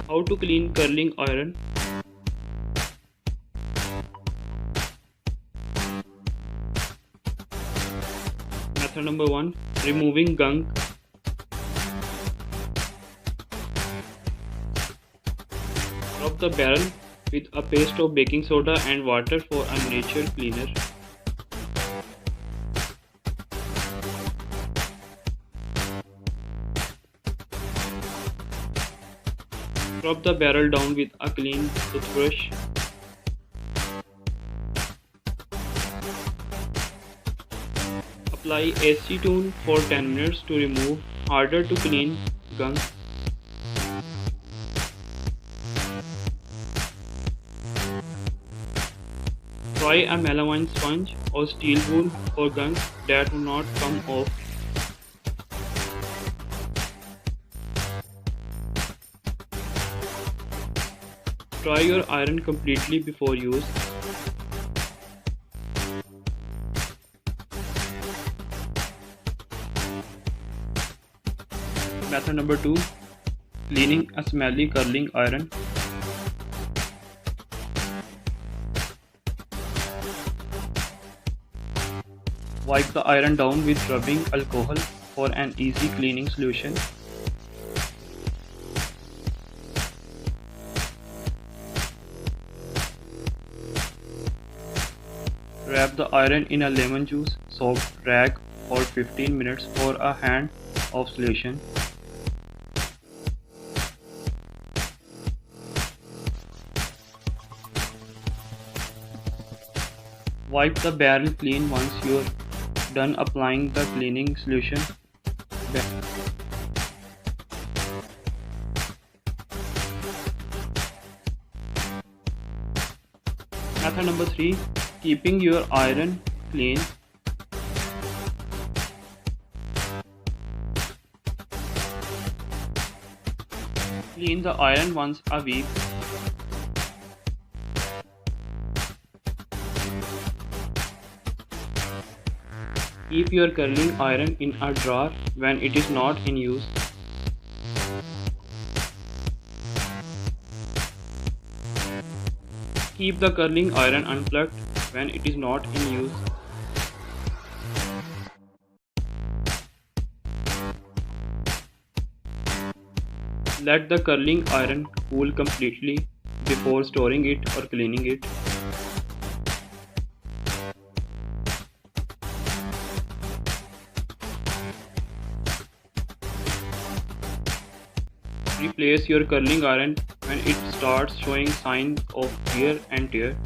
How to clean curling iron. Method number 1. Removing gunk. Rub the barrel with a paste of baking soda and water for a natural cleaner. Rub the barrel down with a clean toothbrush. Apply acetone for 10 minutes to remove harder to clean gunk. Try a melamine sponge or steel wool for gunk that will not come off. Dry your iron completely before use. Method number 2. Cleaning a smelly curling iron. Wipe the iron down with rubbing alcohol for an easy cleaning solution. Wrap the iron in a lemon juice soaked rag for 15 minutes for a hand-off solution. Wipe the barrel clean once you're done applying the cleaning solution. Method number 3. Keeping your iron clean. Clean the iron once a week. Keep your curling iron in a drawer when it is not in use. Keep the curling iron unplugged when it is not in use. Let the curling iron cool completely before storing it or cleaning it. Replace your curling iron when it starts showing signs of wear and tear.